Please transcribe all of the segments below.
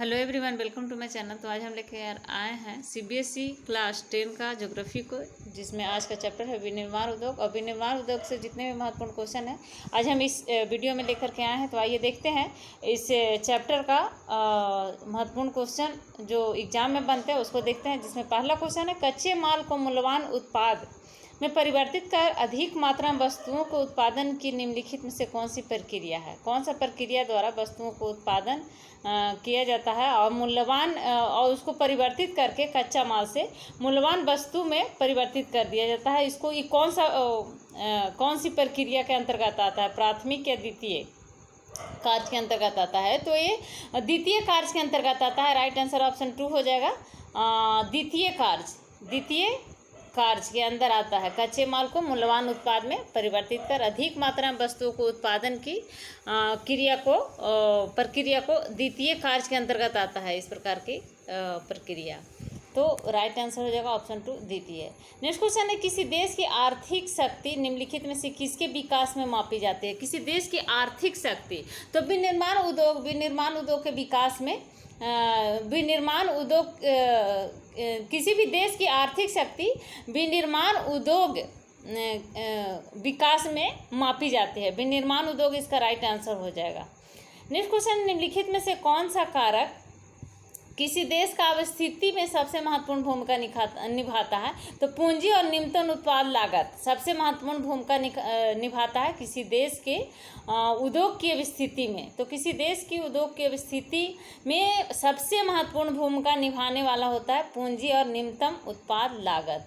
Hello everyone, welcome to my channel. तो आज हम लेके आए हैं सीबीएसई क्लास 10 का ज्योग्राफी को, जिसमें आज का चैप्टर है विनिर्माण उद्योग। और विनिर्माण उद्योग से जितने भी महत्वपूर्ण क्वेश्चन हैं आज हम इस वीडियो में लेकर के आए हैं। तो आइए देखते हैं इस चैप्टर का महत्वपूर्ण क्वेश्चन जो एग्जाम में बनते हैं उसको देखते हैं। जिसमें पहला क्वेश्चन है, कच्चे माल को मूल्यवान उत्पाद में परिवर्तित कर अधिक मात्रा में वस्तुओं को उत्पादन की निम्नलिखित में से कौन सी प्रक्रिया है? कौन सा प्रक्रिया द्वारा वस्तुओं को उत्पादन किया जाता है और मूल्यवान और उसको परिवर्तित करके कच्चा माल से मूल्यवान वस्तु में परिवर्तित कर दिया जाता है? इसको ये कौन सी प्रक्रिया के अंतर्गत आता है? प्राथमिक या द्वितीय कार्य के अंतर्गत आता है? तो ये द्वितीय कार्य के अंतर्गत आता है। राइट आंसर ऑप्शन 2 हो जाएगा। द्वितीय कार्य के अंदर आता है। कच्चे माल को मूल्यवान उत्पाद में परिवर्तित कर अधिक मात्रा में वस्तुओं को उत्पादन की प्रक्रिया को द्वितीय कार्य के अंतर्गत आता है। इस प्रकार की प्रक्रिया। तो राइट आंसर हो जाएगा ऑप्शन 2 द्वितीय। नेक्स्ट क्वेश्चन है, किसी देश की आर्थिक शक्ति निम्नलिखित में से किसके विकास में मापी जाती है? किसी देश की आर्थिक शक्ति, तो विनिर्माण उद्योग के विकास में किसी भी देश की आर्थिक शक्ति विनिर्माण उद्योग विकास में मापी जाती है। विनिर्माण उद्योग इसका राइट आंसर हो जाएगा। नेक्स्ट क्वेश्चन, निम्नलिखित में से कौन सा कारक किसी देश का अवस्थिति में सबसे महत्वपूर्ण भूमिका निभाता है? तो पूंजी और न्यूनतम उत्पाद लागत सबसे महत्वपूर्ण भूमिका निभाता है किसी देश के उद्योग की अवस्थिति में। तो किसी देश की उद्योग की अवस्थिति में सबसे महत्वपूर्ण भूमिका निभाने वाला होता है पूंजी और न्यूनतम उत्पाद लागत।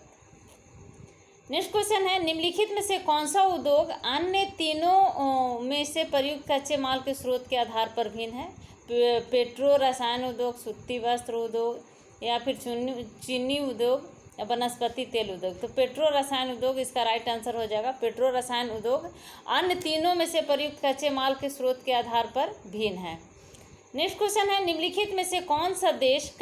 नेक्स्ट क्वेश्चन है, निम्नलिखित में से कौन सा उद्योग अन्य तीनों में से प्रयुक्त कच्चे माल के स्रोत के आधार पर भिन्न है? पेट्रो रसायन उद्योग, सूती वस्त्र उद्योग या फिर चीनी उद्योग या वनस्पति तेल उद्योग? तो पेट्रो रसायन उद्योग इसका राइट आंसर हो जाएगा। पेट्रो रसायन उद्योग अन्य तीनों में से प्रयुक्त कच्चे माल के स्रोत के आधार पर भिन्न है। नेक्स्ट क्वेश्चन है, निम्नलिखित में से कौन सा देश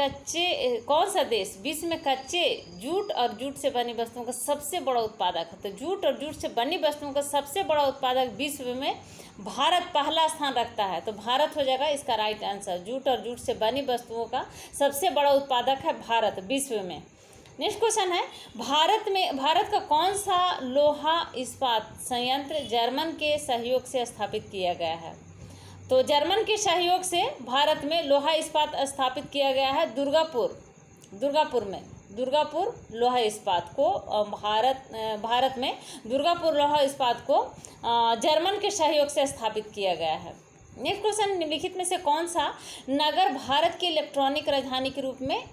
विश्व में कच्चे जूट और जूट से बनी वस्तुओं का सबसे बड़ा उत्पादक है? तो जूट और जूट से बनी वस्तुओं का सबसे बड़ा उत्पादक विश्व में भारत पहला स्थान रखता है। तो भारत हो जाएगा इसका राइट आंसर। जूट और जूट से बनी वस्तुओं का सबसे बड़ा उत्पादक है भारत विश्व में। नेक्स्ट क्वेश्चन है, भारत का कौन सा लोहा इस्पात संयंत्र जर्मन के सहयोग से स्थापित किया गया है? तो जर्मन के सहयोग से भारत में लोहा इस्पात स्थापित किया गया है दुर्गापुर लोहा इस्पात को भारत में दुर्गापुर लोहा इस्पात को जर्मन के सहयोग से स्थापित किया गया है। नेक्स्ट क्वेश्चन, निम्नलिखित में से कौन सा नगर भारत की इलेक्ट्रॉनिक राजधानी के रूप में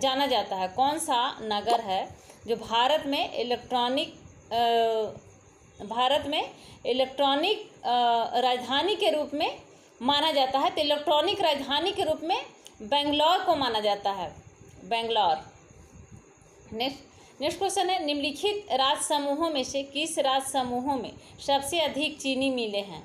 जाना जाता है? कौन सा नगर है जो भारत में इलेक्ट्रॉनिक राजधानी के रूप में माना जाता है? तो इलेक्ट्रॉनिक राजधानी के रूप में बेंगलोर को माना जाता है, बेंगलोर। नेक्स्ट क्वेश्चन है, निम्नलिखित राज्य समूहों में से किस राज्य समूहों में सबसे अधिक चीनी मिलें हैं?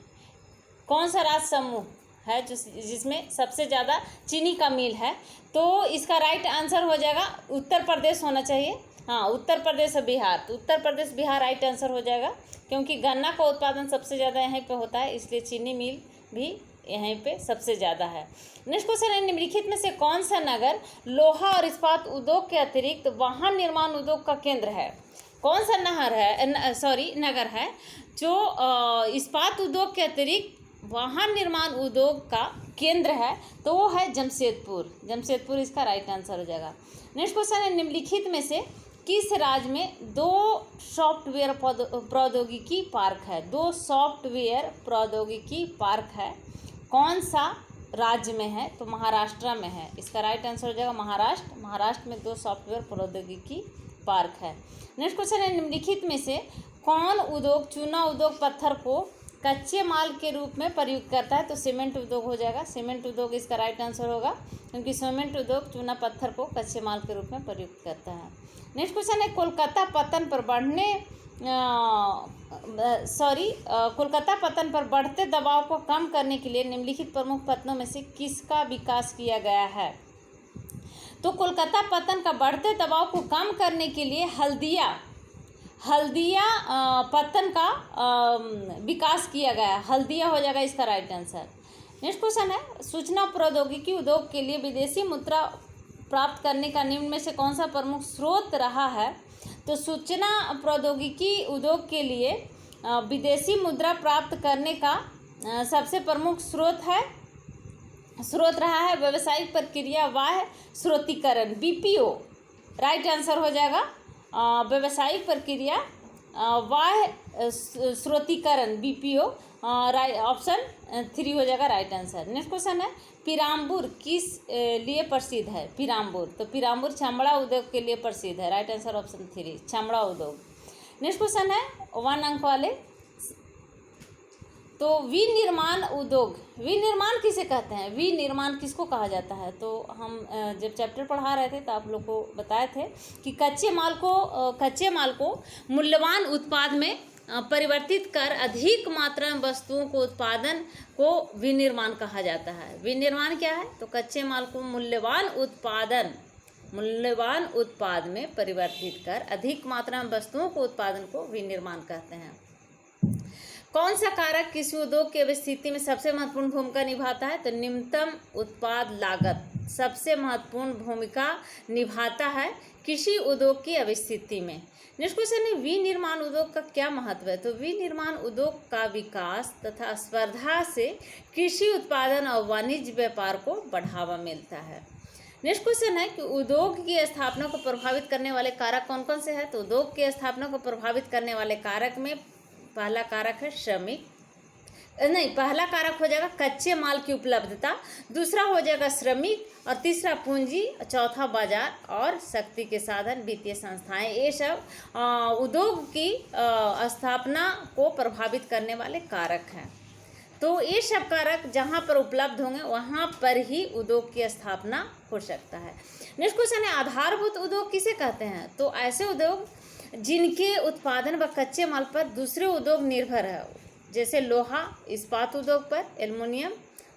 कौन सा राज्य समूह है जिसमें सबसे ज़्यादा चीनी का मिल है? तो इसका राइट आंसर हो जाएगा उत्तर प्रदेश होना चाहिए। हाँ, उत्तर प्रदेश और बिहार। तो उत्तर प्रदेश बिहार राइट आंसर हो जाएगा, क्योंकि गन्ना का उत्पादन सबसे ज़्यादा यहीं पे होता है, इसलिए चीनी मिल भी यहीं पे सबसे ज़्यादा है। नेक्स्ट क्वेश्चन है, निम्नलिखित में से कौन सा नगर लोहा और इस्पात उद्योग के अतिरिक्त वाहन निर्माण उद्योग का केंद्र है? कौन सा नगर है जो इस्पात उद्योग के अतिरिक्त वाहन निर्माण उद्योग का केंद्र है? तो वो है जमशेदपुर इसका राइट आंसर हो जाएगा। नेक्स्ट क्वेश्चन है, निम्नलिखित में से किस राज्य में 2 सॉफ्टवेयर प्रौद्योगिकी पार्क है? 2 सॉफ्टवेयर प्रौद्योगिकी पार्क है, कौन सा राज्य में है? तो महाराष्ट्र में है, इसका राइट आंसर हो जाएगा महाराष्ट्र में 2 सॉफ्टवेयर प्रौद्योगिकी पार्क है। नेक्स्ट क्वेश्चन है, निम्नलिखित में से कौन उद्योग चूना उद्योग पत्थर को कच्चे माल के रूप में प्रयुक्त करता है? तो सीमेंट उद्योग हो जाएगा। सीमेंट उद्योग इसका राइट आंसर होगा, क्योंकि सीमेंट उद्योग चूना पत्थर को कच्चे माल के रूप में प्रयुक्त करता है। नेक्स्ट क्वेश्चन है, कोलकाता पतन पर बढ़ते दबाव को कम करने के लिए निम्नलिखित प्रमुख पतनों में से किसका विकास किया गया है? तो कोलकाता पतन का बढ़ते दबाव को कम करने के लिए हल्दिया पत्तन का विकास किया गया। हल्दिया हो जाएगा इसका राइट आंसर। नेक्स्ट क्वेश्चन है, सूचना प्रौद्योगिकी उद्योग के लिए विदेशी मुद्रा प्राप्त करने का निम्न में से कौन सा प्रमुख स्रोत रहा है? तो सूचना प्रौद्योगिकी उद्योग के लिए विदेशी मुद्रा प्राप्त करने का सबसे प्रमुख स्रोत रहा है व्यावसायिक प्रक्रिया बाह्य स्रोतीकरण, BPO। राइट आंसर हो जाएगा व्यावसायिक प्रक्रिया बाह्य स्रोतीकरण, BPO। ऑप्शन 3 हो जाएगा राइट आंसर। नेक्स्ट क्वेश्चन है, पीराम्बूर किस लिए प्रसिद्ध है? पीराम्बूर, तो पीराम्बूर चमड़ा उद्योग के लिए प्रसिद्ध है। राइट आंसर ऑप्शन 3, चमड़ा उद्योग। नेक्स्ट क्वेश्चन है 1 अंक वाले, तो विनिर्माण उद्योग, विनिर्माण किसे कहते हैं? विनिर्माण किसको कहा जाता है? तो हम जब चैप्टर पढ़ा रहे थे तो आप लोग को बताए थे कि कच्चे माल को मूल्यवान उत्पाद में परिवर्तित कर अधिक मात्रा में वस्तुओं को उत्पादन को विनिर्माण कहा जाता है। विनिर्माण क्या है? तो कच्चे माल को मूल्यवान उत्पाद में परिवर्तित कर अधिक मात्रा में वस्तुओं को उत्पादन को विनिर्माण कहते हैं। कौन सा कारक किसी उद्योग की स्थिति में सबसे महत्वपूर्ण भूमिका निभाता है? तो न्यूनतम उत्पाद लागत सबसे महत्वपूर्ण भूमिका निभाता है कृषि उद्योग की स्थिति में। नेक्स्ट क्वेश्चन है, विनिर्माण उद्योग का क्या महत्व है? तो विनिर्माण उद्योग का विकास तथा स्पर्धा से कृषि उत्पादन और वाणिज्य व्यापार को बढ़ावा मिलता है। नेक्स्ट क्वेश्चन है कि उद्योग की स्थापना को प्रभावित करने वाले कारक कौन कौन से हैं? तो उद्योग की स्थापना को प्रभावित करने वाले कारक में पहला कारक है पहला कारक हो जाएगा कच्चे माल की उपलब्धता, दूसरा हो जाएगा श्रमिक, और तीसरा पूंजी, चौथा बाजार और शक्ति के साधन, वित्तीय संस्थाएं। ये सब उद्योग की स्थापना को प्रभावित करने वाले कारक हैं। तो ये सब कारक जहाँ पर उपलब्ध होंगे वहाँ पर ही उद्योग की स्थापना हो सकता है। नेक्स्ट क्वेश्चन है, आधारभूत उद्योग किसे कहते हैं? तो ऐसे उद्योग जिनके उत्पादन व कच्चे माल पर दूसरे उद्योग निर्भर है, जैसे लोहा इस्पात उद्योग पर, एल्युमिनियम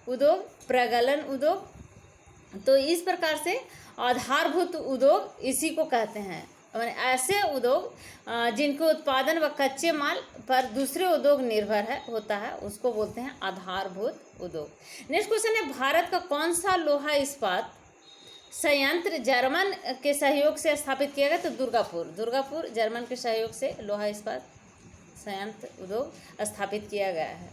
उद्योग, प्रगलन उद्योग। तो इस प्रकार से आधारभूत उद्योग इसी को कहते हैं। ऐसे उद्योग जिनके उत्पादन व कच्चे माल पर दूसरे उद्योग निर्भर होता है उसको बोलते हैं आधारभूत उद्योग। नेक्स्ट क्वेश्चन है, भारत का कौन सा लोहा इस्पात संयंत्र जर्मन के सहयोग से स्थापित किया गया? तो दुर्गापुर जर्मन के सहयोग से लोहा इस्पात संयंत्र उद्योग स्थापित किया गया है।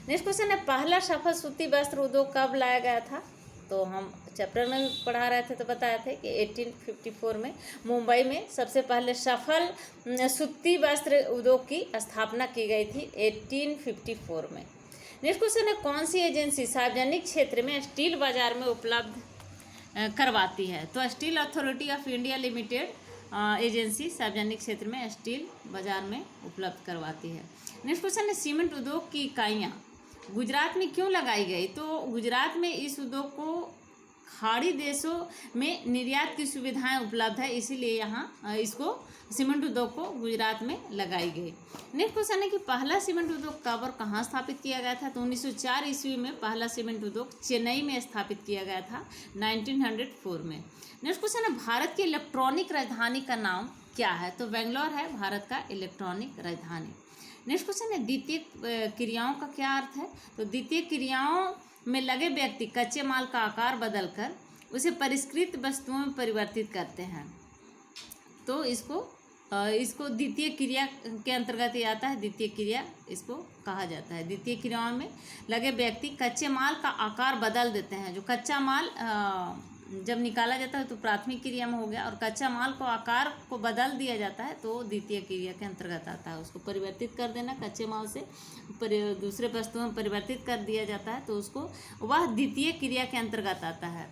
नेक्स्ट क्वेश्चन है, पहला सफल सूती वस्त्र उद्योग कब लाया गया था? तो हम चैप्टर में पढ़ा रहे थे तो बताए थे कि 1854 में मुंबई में सबसे पहले सफल सूती वस्त्र उद्योग की स्थापना की गई थी 1854 में। नेक्स्ट क्वेश्चन है, कौन सी एजेंसी सार्वजनिक क्षेत्र में स्टील बाजार में उपलब्ध करवाती है? तो steel authority of India limited agency सार्वजनिक क्षेत्र में स्टील बाजार में उपलब्ध करवाती है। नेक्स्ट क्वेश्चन है, सीमेंट उद्योग की इकाइयाँ गुजरात में क्यों लगाई गई? तो गुजरात में इस उद्योग को खाड़ी देशों में निर्यात की सुविधाएं उपलब्ध है, इसीलिए यहाँ इसको सीमेंट उद्योग को गुजरात में लगाई गई। नेक्स्ट क्वेश्चन है कि पहला सीमेंट उद्योग कब और कहाँ स्थापित किया गया था? तो 1904 ईस्वी में पहला सीमेंट उद्योग चेन्नई में स्थापित किया गया था 1904 में। नेक्स्ट क्वेश्चन है, भारत की इलेक्ट्रॉनिक राजधानी का नाम क्या है? तो बेंगलोर है भारत का इलेक्ट्रॉनिक राजधानी। नेक्स्ट क्वेश्चन है, द्वितीय क्रियाओं का क्या अर्थ है? तो द्वितीय क्रियाओं में लगे व्यक्ति कच्चे माल का आकार बदलकर उसे परिष्कृत वस्तुओं में परिवर्तित करते हैं, तो इसको द्वितीय क्रिया के अंतर्गत ही आता है। द्वितीय क्रिया इसको कहा जाता है। द्वितीय क्रियाओं में लगे व्यक्ति कच्चे माल का आकार बदल देते हैं। जो कच्चा माल जब निकाला जाता है तो प्राथमिक क्रिया में हो गया, और कच्चा माल को आकार को बदल दिया जाता है तो द्वितीय क्रिया के अंतर्गत आता है। उसको परिवर्तित कर देना, कच्चे माल से दूसरे वस्तुओं में परिवर्तित कर दिया जाता है, तो उसको वह द्वितीय क्रिया के अंतर्गत आता है।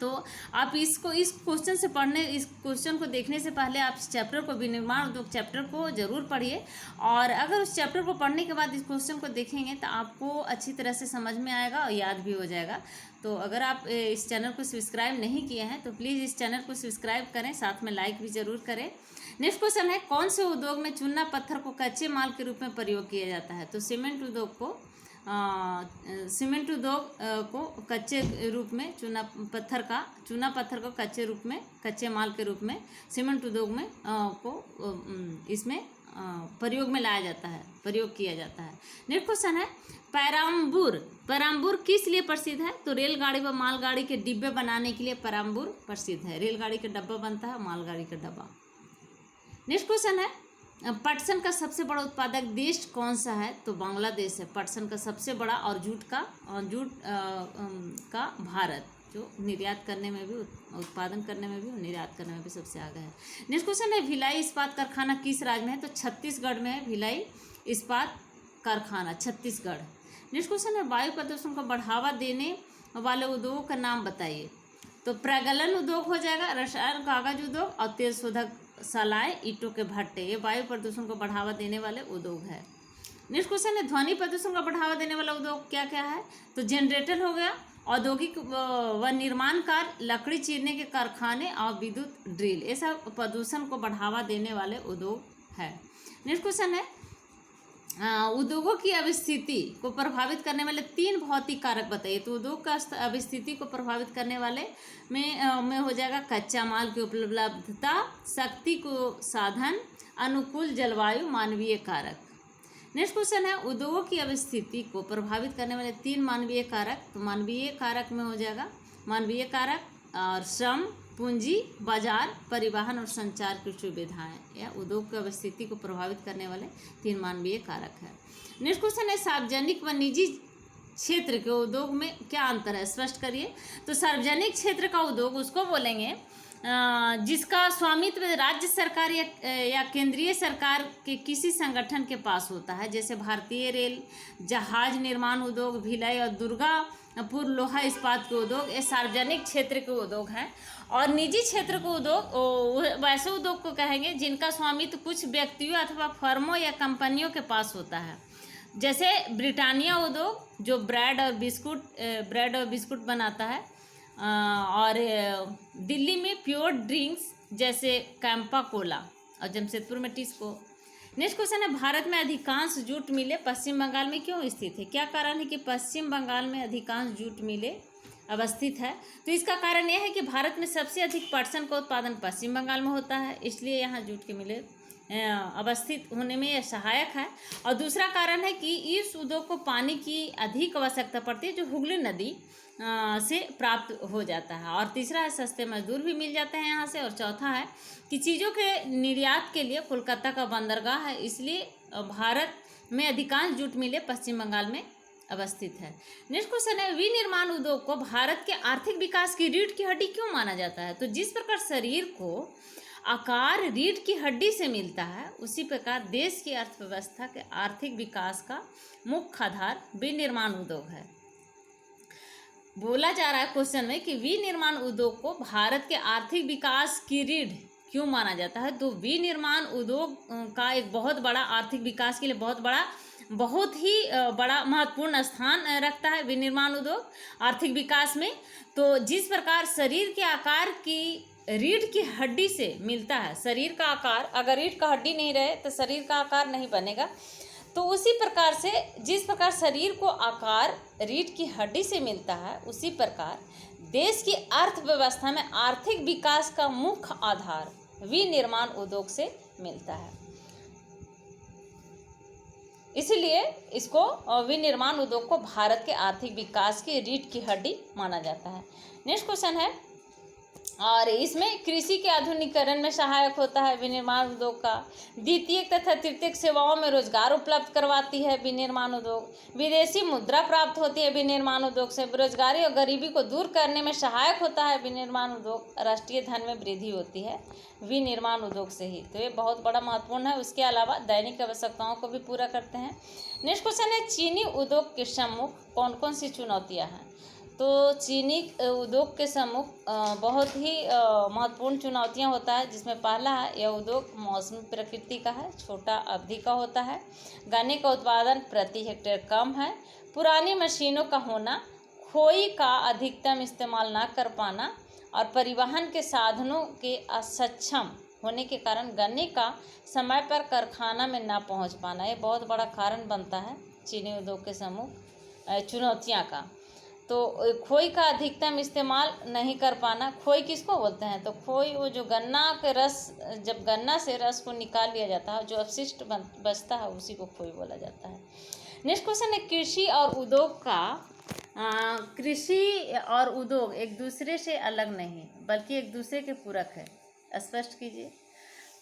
तो आप इस क्वेश्चन को देखने से पहले आप इस चैप्टर को, विनिर्माण उद्योग चैप्टर को ज़रूर पढ़िए, और अगर उस चैप्टर को पढ़ने के बाद इस क्वेश्चन को देखेंगे तो आपको अच्छी तरह से समझ में आएगा और याद भी हो जाएगा। तो अगर आप इस चैनल को सब्सक्राइब नहीं किए हैं तो प्लीज़ इस चैनल को सब्सक्राइब करें, साथ में लाइक भी ज़रूर करें। नेक्स्ट क्वेश्चन है, कौन से उद्योग में चूना पत्थर को कच्चे माल के रूप में प्रयोग किया जाता है? तो सीमेंट उद्योग को कच्चे रूप में चूना पत्थर को कच्चे माल के रूप में सीमेंट उद्योग में इसमें प्रयोग में लाया जाता है, प्रयोग किया जाता है। नेक्स्ट क्वेश्चन है पेराम्बूर। पेराम्बूर किस लिए प्रसिद्ध है? तो रेलगाड़ी व मालगाड़ी के डिब्बे बनाने के लिए पेराम्बूर प्रसिद्ध है। रेलगाड़ी का डब्बा बनता है, मालगाड़ी का डब्बा। नेक्स्ट क्वेश्चन है पटसन का सबसे बड़ा उत्पादक देश कौन सा है? तो बांग्लादेश है पटसन का सबसे बड़ा, और जूट का भारत, जो निर्यात करने में भी, उत्पादन करने में भी और निर्यात करने में भी सबसे आगे है। नेक्स्ट क्वेश्चन है भिलाई इस्पात कारखाना किस राज्य में है? तो छत्तीसगढ़ में है भिलाई इस्पात कारखाना, छत्तीसगढ़। नेक्स्ट क्वेश्चन है वायु प्रदूषण को बढ़ावा देने वाले उद्योगों का नाम बताइए। तो प्रगलन उद्योग हो जाएगा, रसायन कागज उद्योग और तेल शोधक सलाय, ईंटों के भट्टे, ये वायु प्रदूषण को बढ़ावा देने वाले उद्योग है। नेक्स्ट क्वेश्चन है ध्वनि प्रदूषण को बढ़ावा देने वाला उद्योग क्या क्या है? तो जनरेटर हो गया, औद्योगिक व निर्माण कार्य, लकड़ी चीरने के कारखाने और विद्युत ड्रिल, ये सब प्रदूषण को बढ़ावा देने वाले उद्योग है। नेक्स्ट क्वेश्चन है उद्योगों की अवस्थिति को प्रभावित करने वाले 3 भौतिक कारक बताइए। तो उद्योग का अवस्थिति को प्रभावित करने वाले में हो जाएगा कच्चा माल की उपलब्धता, शक्ति को साधन, अनुकूल जलवायु, मानवीय कारक। नेक्स्ट क्वेश्चन है उद्योगों की अवस्थिति को प्रभावित करने वाले 3 मानवीय कारक। तो मानवीय कारक में हो जाएगा मानवीय कारक और श्रम, पूंजी, बाजार, परिवहन और संचार की सुविधाएं, यह उद्योग की अवस्थिति को प्रभावित करने वाले 3 मानवीय कारक है। नेक्स्ट क्वेश्चन है सार्वजनिक व निजी क्षेत्र के उद्योग में क्या अंतर है, स्पष्ट करिए। तो सार्वजनिक क्षेत्र का उद्योग उसको बोलेंगे जिसका स्वामित्व राज्य सरकार या केंद्रीय सरकार के किसी संगठन के पास होता है, जैसे भारतीय रेल, जहाज निर्माण उद्योग, भिलाई और दुर्गापुर लोहा इस्पात के उद्योग, ये सार्वजनिक क्षेत्र के उद्योग हैं। और निजी क्षेत्र के उद्योग वैसे उद्योग को कहेंगे जिनका स्वामित्व कुछ व्यक्तियों अथवा फर्मों या कंपनियों के पास होता है, जैसे ब्रिटानिया उद्योग जो ब्रेड और बिस्कुट बनाता है, और दिल्ली में प्योर ड्रिंक्स जैसे कैंपा कोला, और जमशेदपुर में टिस्को। नेक्स्ट क्वेश्चन है भारत में अधिकांश जूट मिलें पश्चिम बंगाल में क्यों स्थित है? क्या कारण है कि पश्चिम बंगाल में अधिकांश जूट मिलें अवस्थित है? तो इसका कारण यह है कि भारत में सबसे अधिक पटसन का उत्पादन पश्चिम बंगाल में होता है, इसलिए यहाँ जूट के मिलें अवस्थित होने में यह सहायक है। और दूसरा कारण है कि इस उद्योग को पानी की अधिक आवश्यकता पड़ती है, जो हुगली नदी से प्राप्त हो जाता है। और तीसरा है सस्ते मजदूर भी मिल जाते हैं यहाँ से। और चौथा है कि चीज़ों के निर्यात के लिए कोलकाता का बंदरगाह है, इसलिए भारत में अधिकांश जूट मिलें पश्चिम बंगाल में अवस्थित है। नेक्स्ट क्वेश्चन है विनिर्माण उद्योग को भारत के आर्थिक विकास की रीढ़ की हड्डी क्यों माना जाता है? तो जिस प्रकार शरीर को आकार रीढ़ की हड्डी से मिलता है, उसी प्रकार देश की अर्थव्यवस्था के आर्थिक विकास का मुख्य आधार विनिर्माण उद्योग है। बोला जा रहा है क्वेश्चन में कि विनिर्माण उद्योग को भारत के आर्थिक विकास की रीढ़ क्यों माना जाता है? तो विनिर्माण उद्योग का एक बहुत बड़ा आर्थिक विकास के लिए बहुत ही बड़ा महत्वपूर्ण स्थान रखता है विनिर्माण उद्योग आर्थिक विकास में। तो जिस प्रकार शरीर के आकार की रीढ़ की हड्डी से मिलता है, शरीर का आकार, अगर रीढ़ का हड्डी नहीं रहे तो शरीर का आकार नहीं बनेगा। तो उसी प्रकार से जिस प्रकार शरीर को आकार रीढ़ की हड्डी से मिलता है, उसी प्रकार देश की अर्थव्यवस्था में आर्थिक विकास का मुख्य आधार विनिर्माण उद्योग से मिलता है। इसलिए इसको विनिर्माण उद्योग को भारत के आर्थिक विकास की रीढ़ की हड्डी माना जाता है। नेक्स्ट क्वेश्चन है, और इसमें कृषि के आधुनिकीकरण में सहायक होता है विनिर्माण उद्योग का। द्वितीयक तथा तृतीयक सेवाओं में रोजगार उपलब्ध करवाती है विनिर्माण उद्योग। विदेशी मुद्रा प्राप्त होती है विनिर्माण उद्योग से। बेरोजगारी और गरीबी को दूर करने में सहायक होता है विनिर्माण उद्योग। राष्ट्रीय धन में वृद्धि होती है विनिर्माण उद्योग से ही। तो ये बहुत बड़ा महत्वपूर्ण है। उसके अलावा दैनिक आवश्यकताओं को भी पूरा करते हैं। नेक्स्ट क्वेश्चन है, चीनी उद्योग के सम्मुख कौन कौन सी चुनौतियाँ हैं? तो चीनी उद्योग के सम्मुख बहुत ही महत्वपूर्ण चुनौतियां होता है, जिसमें पहला है यह उद्योग मौसमी प्रकृति का है, छोटा अवधि का होता है, गन्ने का उत्पादन प्रति हेक्टेयर कम है, पुरानी मशीनों का होना, खोई का अधिकतम इस्तेमाल ना कर पाना और परिवहन के साधनों के असक्षम होने के कारण गन्ने का समय पर कारखाना में ना पहुंच पाना, ये बहुत बड़ा कारण बनता है चीनी उद्योग के सम्मुख चुनौतियाँ का। तो खोई का अधिकतम इस्तेमाल नहीं कर पाना। खोई किसको बोलते हैं? तो खोई वो जो गन्ना के रस, जब गन्ना से रस को निकाल लिया जाता है, जो अपशिष्ट बचता है उसी को खोई बोला जाता है। नेक्स्ट क्वेश्चन है, कृषि और उद्योग का कृषि और उद्योग एक दूसरे से अलग नहीं बल्कि एक दूसरे के पूरक है, स्पष्ट कीजिए।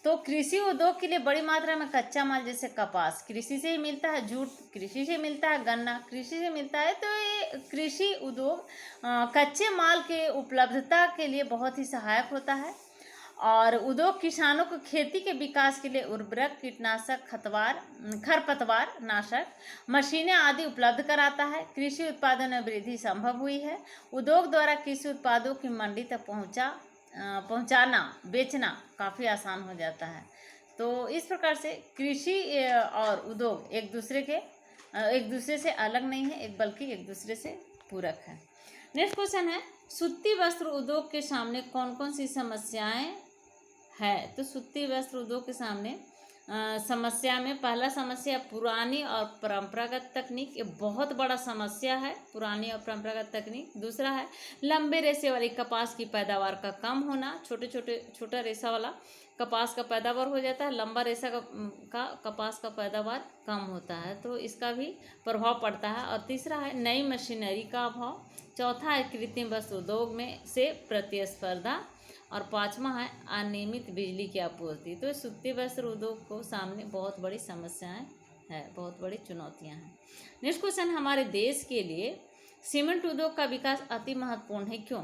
तो कृषि उद्योग के लिए बड़ी मात्रा में कच्चा माल जैसे कपास कृषि से ही मिलता है, जूट कृषि से मिलता है, गन्ना कृषि से मिलता है। तो ये कृषि उद्योग कच्चे माल के उपलब्धता के लिए बहुत ही सहायक होता है। और उद्योग किसानों को खेती के विकास के लिए उर्वरक, कीटनाशक, खरपतवार नाशक, मशीनें आदि उपलब्ध कराता है। कृषि उत्पादन में वृद्धि संभव हुई है। उद्योग द्वारा कृषि उत्पादों की मंडी तक पहुंचाना, बेचना काफ़ी आसान हो जाता है। तो इस प्रकार से कृषि और उद्योग एक दूसरे से अलग नहीं है, बल्कि एक दूसरे से पूरक है। नेक्स्ट क्वेश्चन है, सूती वस्त्र उद्योग के सामने कौन कौन सी समस्याएं हैं? तो सूती वस्त्र उद्योग के सामने समस्या में पहला समस्या पुरानी और परंपरागत तकनीक, ये बहुत बड़ा समस्या है, पुरानी और परंपरागत तकनीक। दूसरा है लंबे रेशे वाली कपास की पैदावार का कम होना, छोटा रेशा वाला कपास का पैदावार हो जाता है, लंबा रेशा का कपास का पैदावार कम होता है, तो इसका भी प्रभाव पड़ता है। और तीसरा है नई मशीनरी का अभाव। चौथा है कृत्रिम वस्त्र उद्योग में से प्रतिस्पर्धा। और पांचवा है अनियमित बिजली की आपूर्ति। तो सूती वस्त्र उद्योग को सामने बहुत बड़ी समस्याएं हैं, बहुत बड़ी चुनौतियां हैं। नेक्स्ट क्वेश्चन, हमारे देश के लिए सीमेंट उद्योग का विकास अति महत्वपूर्ण है, क्यों?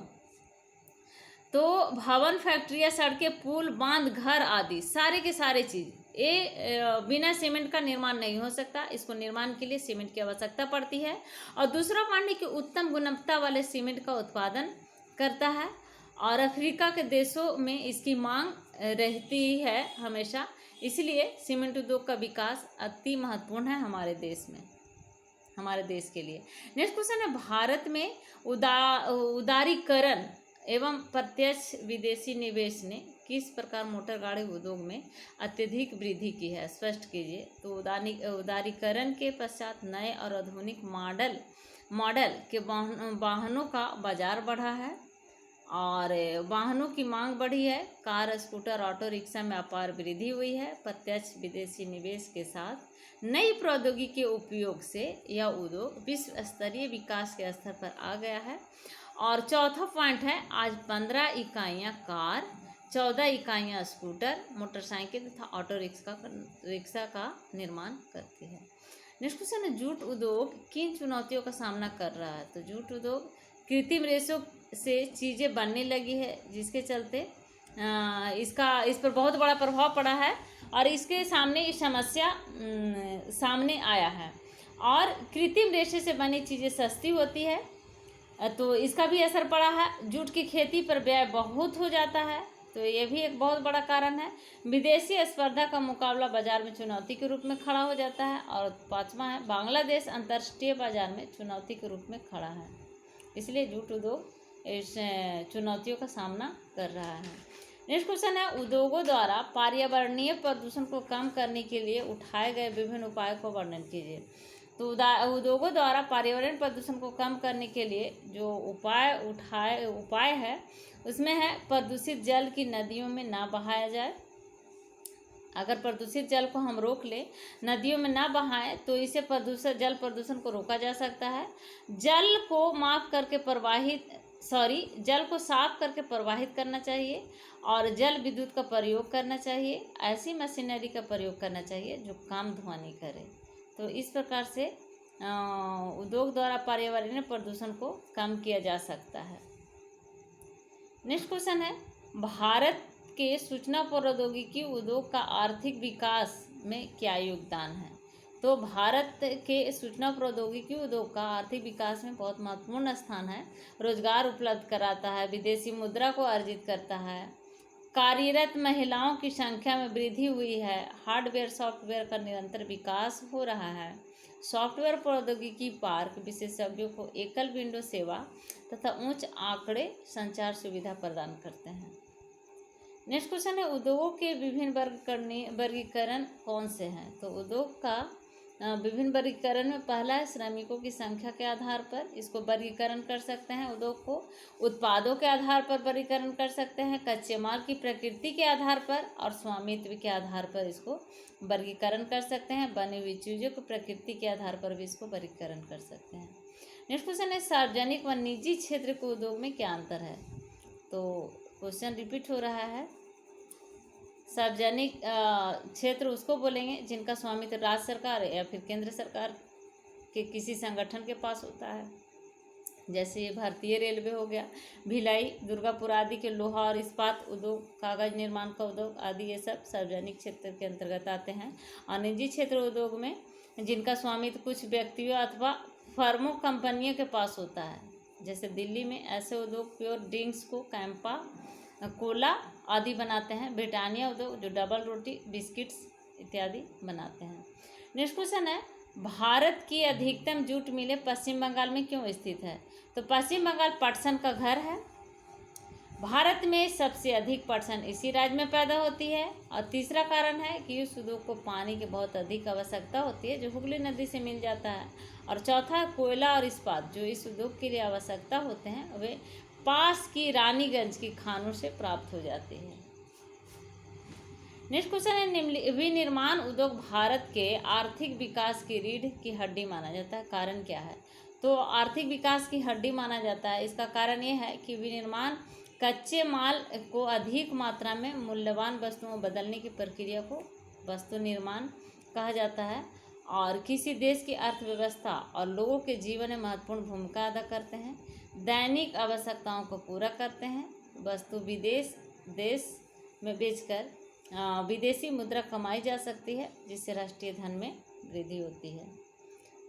तो भवन, फैक्ट्रियां, सड़कें, पुल, बांध, घर आदि सारे के सारे चीज ये बिना सीमेंट का निर्माण नहीं हो सकता। इसको निर्माण के लिए सीमेंट की आवश्यकता पड़ती है। और दूसरा पॉइंट है कि उत्तम गुणवत्ता वाले सीमेंट का उत्पादन करता है और अफ्रीका के देशों में इसकी मांग रहती है हमेशा, इसलिए सीमेंट उद्योग का विकास अति महत्वपूर्ण है हमारे देश में, हमारे देश के लिए। नेक्स्ट क्वेश्चन है, भारत में उदारीकरण एवं प्रत्यक्ष विदेशी निवेश ने किस प्रकार मोटर गाड़ी उद्योग में अत्यधिक वृद्धि की है, स्पष्ट कीजिए। तो उदारीकरण के पश्चात नए और आधुनिक मॉडल के वाहनों का बाजार बढ़ा है और वाहनों की मांग बढ़ी है। कार, स्कूटर, ऑटो रिक्शा में अपार वृद्धि हुई है। प्रत्यक्ष विदेशी निवेश के साथ नई प्रौद्योगिकी के उपयोग से यह उद्योग विश्व स्तरीय विकास के स्तर पर आ गया है। और चौथा पॉइंट है, आज 15 इकाइयाँ कार, 14 इकाइयाँ स्कूटर, मोटरसाइकिल तथा ऑटो रिक्शा का निर्माण करती है। नेक्स्ट क्वेश्चन है, जूट उद्योग किन चुनौतियों का सामना कर रहा है? तो जूट उद्योग कृत्रिम रेशों से चीज़ें बनने लगी है, जिसके चलते इस पर बहुत बड़ा प्रभाव पड़ा है और इसके सामने ये समस्या सामने आया है। और कृत्रिम रेशे से बनी चीज़ें सस्ती होती है, तो इसका भी असर पड़ा है। जूट की खेती पर व्यय बहुत हो जाता है, तो ये भी एक बहुत बड़ा कारण है। विदेशी स्पर्धा का मुकाबला बाजार में चुनौती के रूप में खड़ा हो जाता है। और पांचवा है, बांग्लादेश अंतर्राष्ट्रीय बाजार में चुनौती के रूप में खड़ा है, इसलिए जूट उद्योग इस चुनौतियों का सामना कर रहा है। नेक्स्ट क्वेश्चन है, उद्योगों द्वारा पर्यावरणीय प्रदूषण को कम करने के लिए उठाए गए विभिन्न उपायों को वर्णन कीजिए। तो उद्योगों द्वारा पर्यावरण प्रदूषण को कम करने के लिए जो उपाय है उसमें है प्रदूषित जल की नदियों में ना बहाया जाए। अगर प्रदूषित जल को हम रोक ले, नदियों में ना बहाएं, तो इसे जल प्रदूषण को रोका जा सकता है। जल को साफ करके प्रवाहित करना चाहिए और जल विद्युत का प्रयोग करना चाहिए। ऐसी मशीनरी का प्रयोग करना चाहिए जो कम धुआं नहीं करे। तो इस प्रकार से उद्योग द्वारा पर्यावरणीय प्रदूषण को कम किया जा सकता है। नेक्स्ट क्वेश्चन है, भारत के सूचना प्रौद्योगिकी उद्योग का आर्थिक विकास में क्या योगदान है? तो भारत के सूचना प्रौद्योगिकी उद्योग का आर्थिक विकास में बहुत महत्वपूर्ण स्थान है। रोजगार उपलब्ध कराता है, विदेशी मुद्रा को अर्जित करता है, कार्यरत महिलाओं की संख्या में वृद्धि हुई है, हार्डवेयर सॉफ्टवेयर का निरंतर विकास हो रहा है। सॉफ्टवेयर प्रौद्योगिकी पार्क विशेषज्ञों को एकल विंडो सेवा तथा उच्च आंकड़े संचार सुविधा प्रदान करते हैं। नेक्स्ट क्वेश्चन है, उद्योगों के विभिन्न वर्गीकरण कौन से हैं? तो उद्योग का विभिन्न वर्गीकरण में पहला है श्रमिकों की संख्या के आधार पर इसको वर्गीकरण कर सकते हैं उद्योग को। उत्पादों के आधार पर वर्गीकरण कर सकते हैं, कच्चे माल की प्रकृति के आधार पर और स्वामित्व के आधार पर इसको वर्गीकरण कर सकते हैं। बनी हुई चीज़ों की प्रकृति के आधार पर भी इसको वर्गीकरण कर सकते हैं। नेक्स्ट क्वेश्चन है सार्वजनिक व निजी क्षेत्र के उद्योग में क्या अंतर है। तो क्वेश्चन रिपीट हो रहा है। सार्वजनिक क्षेत्र उसको बोलेंगे जिनका स्वामित्व राज्य सरकार या फिर केंद्र सरकार के किसी संगठन के पास होता है, जैसे ये भारतीय रेलवे हो गया, भिलाई, दुर्गापुर आदि के लोहा और इस्पात उद्योग, कागज निर्माण का उद्योग आदि, ये सब सार्वजनिक क्षेत्र के अंतर्गत आते हैं। और निजी क्षेत्र उद्योग में जिनका स्वामित्व कुछ व्यक्तियों अथवा फर्मों कंपनियों के पास होता है, जैसे दिल्ली में ऐसे उद्योग प्योर ड्रिंक्स को कैंपा, कोला आदि बनाते हैं। ब्रिटानिया उद्योग जो डबल रोटी, बिस्किट्स इत्यादि बनाते हैं। नेक्स्ट क्वेश्चन है भारत की अधिकतम जूट मिलें पश्चिम बंगाल में क्यों स्थित है। तो पश्चिम बंगाल पटसन का घर है। भारत में सबसे अधिक पटसन इसी राज्य में पैदा होती है। और तीसरा कारण है कि उस उद्योग को पानी की बहुत अधिक आवश्यकता होती है जो हुगली नदी से मिल जाता है। और चौथा कोयला और इस्पात जो इस उद्योग के लिए आवश्यकता होते हैं वे पास की रानीगंज की खानों से प्राप्त हो जाती है। नेक्स्ट क्वेश्चन है विनिर्माण उद्योग भारत के आर्थिक विकास की रीढ़ की हड्डी माना जाता है, कारण क्या है। तो आर्थिक विकास की हड्डी माना जाता है, इसका कारण ये है कि विनिर्माण कच्चे माल को अधिक मात्रा में मूल्यवान वस्तुओं में बदलने की प्रक्रिया को वस्तु निर्माण कहा जाता है और किसी देश की अर्थव्यवस्था और लोगों के जीवन में महत्वपूर्ण भूमिका अदा करते हैं। दैनिक आवश्यकताओं को पूरा करते हैं। वस्तु देश में बेचकर विदेशी मुद्रा कमाई जा सकती है जिससे राष्ट्रीय धन में वृद्धि होती है।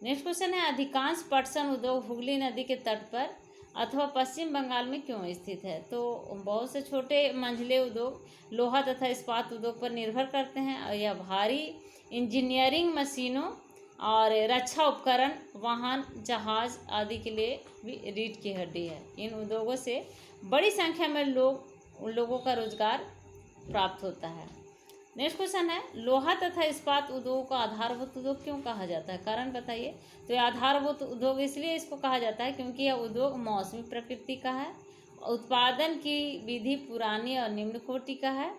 नेक्स्ट क्वेश्चन है अधिकांश पटसन उद्योग हुगली नदी के तट पर अथवा पश्चिम बंगाल में क्यों स्थित है। तो बहुत से छोटे मंझले उद्योग लोहा तथा इस्पात उद्योग पर निर्भर करते हैं और यह भारी इंजीनियरिंग मशीनों और रक्षा उपकरण, वाहन, जहाज आदि के लिए भी रीढ़ की हड्डी है। इन उद्योगों से बड़ी संख्या में लोगों का रोजगार प्राप्त होता है। नेक्स्ट क्वेश्चन है लोहा तथा इस्पात उद्योग को आधारभूत उद्योग क्यों कहा जाता है, कारण बताइए। तो यह आधारभूत उद्योग इसलिए इसको कहा जाता है क्योंकि यह उद्योग मौसमी प्रकृति का है, उत्पादन की विधि पुरानी और निम्न कोटि का है,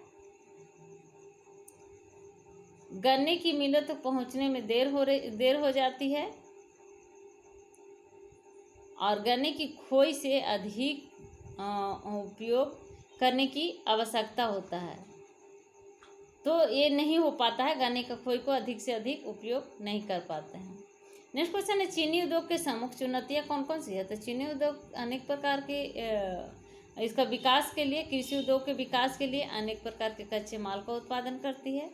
गन्ने की मिलों तक पहुंचने में देर हो जाती है और गन्ने की खोई से अधिक उपयोग करने की आवश्यकता होता है, तो ये नहीं हो पाता है, गन्ने का खोई को अधिक से अधिक उपयोग नहीं कर पाते हैं। नेक्स्ट क्वेश्चन है चीनी उद्योग के प्रमुख चुनौतियाँ कौन कौन सी है। तो चीनी उद्योग अनेक प्रकार के इसका विकास के लिए, कृषि उद्योग के विकास के लिए अनेक प्रकार के कच्चे माल का उत्पादन करती है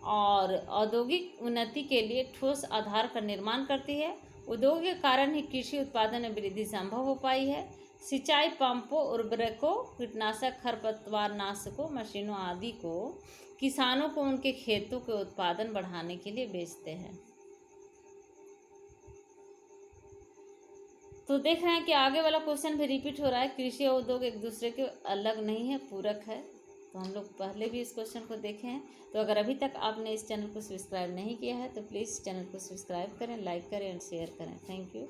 और औद्योगिक उन्नति के लिए ठोस आधार का निर्माण करती है। उद्योग के कारण ही कृषि उत्पादन में वृद्धि संभव हो पाई है। सिंचाई पंपों, उर्वरकों, कीटनाशक, खरपतवार नाशकों, मशीनों आदि को किसानों को उनके खेतों के उत्पादन बढ़ाने के लिए बेचते हैं। तो देख रहे हैं कि आगे वाला क्वेश्चन भी रिपीट हो रहा है। कृषि और उद्योग एक दूसरे के अलग नहीं है, पूरक है। तो हम लोग पहले भी इस क्वेश्चन को देखे हैं। तो अगर अभी तक आपने इस चैनल को सब्सक्राइब नहीं किया है तो प्लीज़ चैनल को सब्सक्राइब करें, लाइक करें एंड शेयर करें। Thank you.